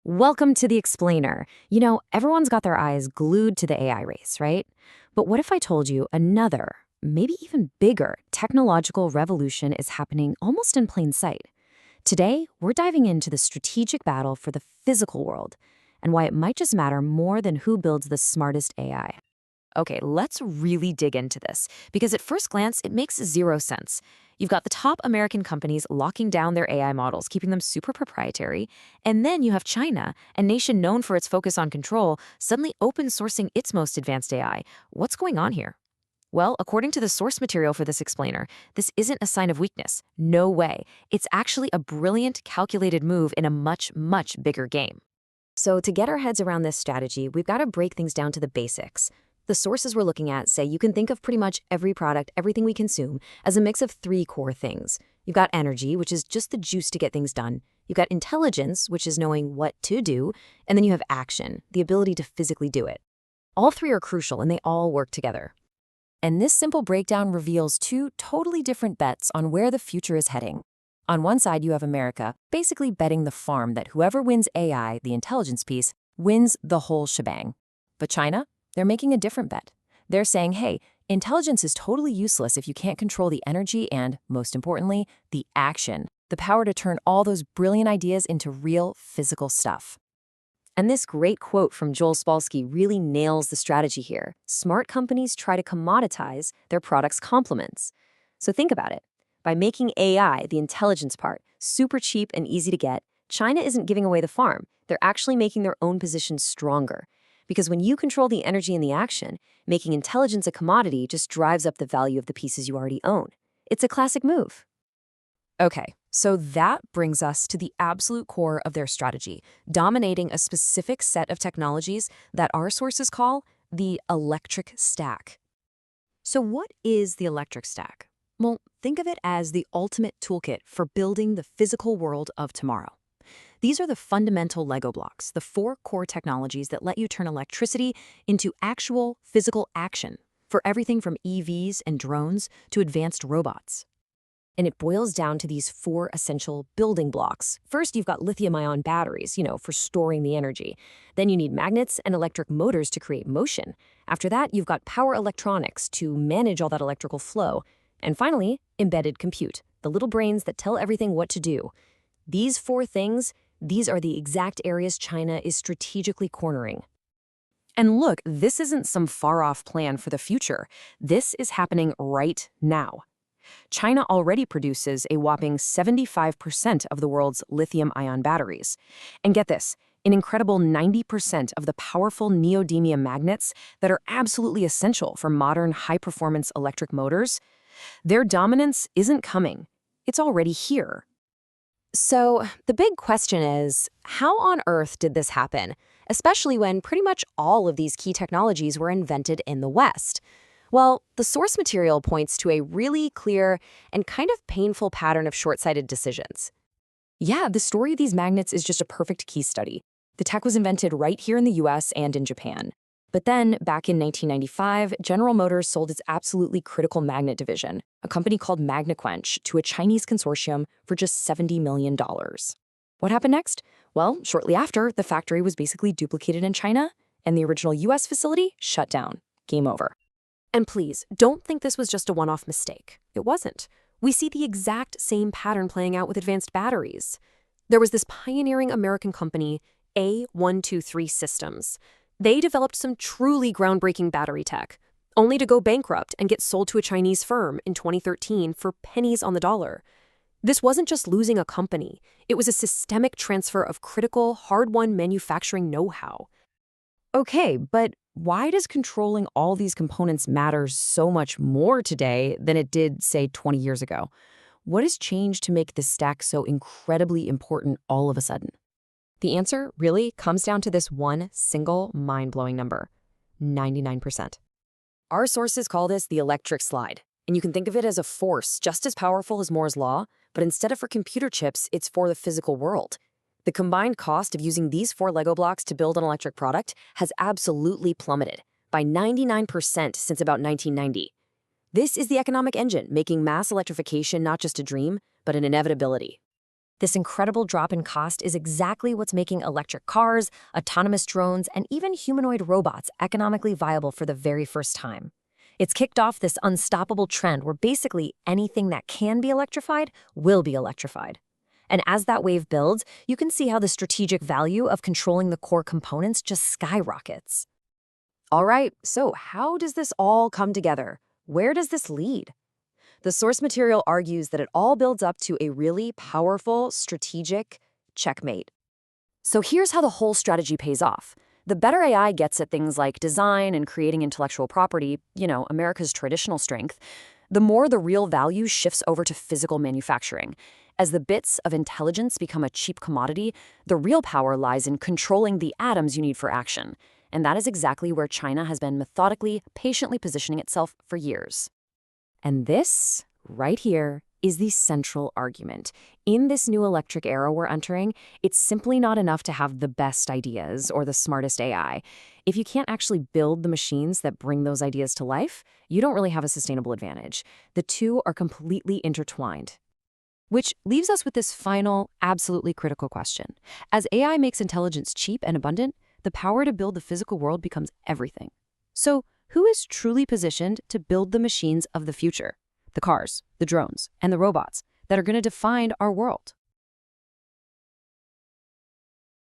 Welcome to the Explainer. Everyone's got their eyes glued to the AI race, right? But what if I told you another, maybe even bigger, technological revolution is happening almost in plain sight? Today, we're diving into the strategic battle for the physical world and why it might just matter more than who builds the smartest AI. Okay, let's really dig into this, because at first glance, it makes zero sense. You've got the top American companies locking down their AI models, keeping them super proprietary, and then you have China, a nation known for its focus on control, suddenly open sourcing its most advanced AI. What's going on here? Well, according to the source material for this explainer, this isn't a sign of weakness. No way. It's actually a brilliant, calculated move in a much, much bigger game. So to get our heads around this strategy, we've got to break things down to the basics. The sources we're looking at say you can think of pretty much every product, everything we consume, as a mix of three core things. You've got energy, which is just the juice to get things done. You've got intelligence, which is knowing what to do. And then you have action, the ability to physically do it. All three are crucial, and they all work together. And this simple breakdown reveals two totally different bets on where the future is heading. On one side, you have America, basically betting the farm that whoever wins AI, the intelligence piece, wins the whole shebang. But China? They're making a different bet. They're saying, hey, intelligence is totally useless if you can't control the energy and, most importantly, the action, the power to turn all those brilliant ideas into real physical stuff. And this great quote from Joel Spolsky really nails the strategy here. Smart companies try to commoditize their products' complements. So think about it. By making AI, the intelligence part, super cheap and easy to get, China isn't giving away the farm. They're actually making their own position stronger. Because when you control the energy and the action, making intelligence a commodity just drives up the value of the pieces you already own. It's a classic move. Okay, so that brings us to the absolute core of their strategy, dominating a specific set of technologies that our sources call the electric stack. So what is the electric stack? Well, think of it as the ultimate toolkit for building the physical world of tomorrow. These are the fundamental Lego blocks, the four core technologies that let you turn electricity into actual physical action for everything from EVs and drones to advanced robots. And it boils down to these four essential building blocks. First, you've got lithium-ion batteries, for storing the energy. Then you need magnets and electric motors to create motion. After that, you've got power electronics to manage all that electrical flow. And finally, embedded compute, the little brains that tell everything what to do. These four things, these are the exact areas China is strategically cornering. And look, this isn't some far-off plan for the future. This is happening right now. China already produces a whopping 75% of the world's lithium-ion batteries. And get this, an incredible 90% of the powerful neodymium magnets that are absolutely essential for modern high-performance electric motors. Their dominance isn't coming. It's already here. So the big question is, how on earth did this happen, especially when pretty much all of these key technologies were invented in the West? Well, the source material points to a really clear and kind of painful pattern of short-sighted decisions. Yeah, the story of these magnets is just a perfect case study. The tech was invented right here in the US and in Japan. But then, back in 1995, General Motors sold its absolutely critical magnet division, a company called Magnequench, to a Chinese consortium for just $70 million. What happened next? Well, shortly after, the factory was basically duplicated in China, and the original US facility shut down. Game over. And please, don't think this was just a one-off mistake. It wasn't. We see the exact same pattern playing out with advanced batteries. There was this pioneering American company, A123 Systems. They developed some truly groundbreaking battery tech, only to go bankrupt and get sold to a Chinese firm in 2013 for pennies on the dollar. This wasn't just losing a company. It was a systemic transfer of critical, hard-won manufacturing know-how. Okay, but why does controlling all these components matter so much more today than it did, say, 20 years ago? What has changed to make this stack so incredibly important all of a sudden? The answer really comes down to this one single mind-blowing number: 99%. Our sources call this the electric slide, and you can think of it as a force just as powerful as Moore's law, but instead of for computer chips, it's for the physical world. The combined cost of using these four Lego blocks to build an electric product has absolutely plummeted by 99% since about 1990. This is the economic engine making mass electrification not just a dream, but an inevitability. This incredible drop in cost is exactly what's making electric cars, autonomous drones, and even humanoid robots economically viable for the very first time. It's kicked off this unstoppable trend where basically anything that can be electrified will be electrified. And as that wave builds, you can see how the strategic value of controlling the core components just skyrockets. All right, so how does this all come together? Where does this lead? The source material argues that it all builds up to a really powerful, strategic checkmate. So here's how the whole strategy pays off. The better AI gets at things like design and creating intellectual property, America's traditional strength, the more the real value shifts over to physical manufacturing. As the bits of intelligence become a cheap commodity, the real power lies in controlling the atoms you need for action. And that is exactly where China has been methodically, patiently positioning itself for years. And this, right here, is the central argument. In this new electric era we're entering, it's simply not enough to have the best ideas or the smartest AI. If you can't actually build the machines that bring those ideas to life, you don't really have a sustainable advantage. The two are completely intertwined. Which leaves us with this final, absolutely critical question. As AI makes intelligence cheap and abundant, the power to build the physical world becomes everything. So, who is truly positioned to build the machines of the future? The cars, the drones, and the robots that are going to define our world.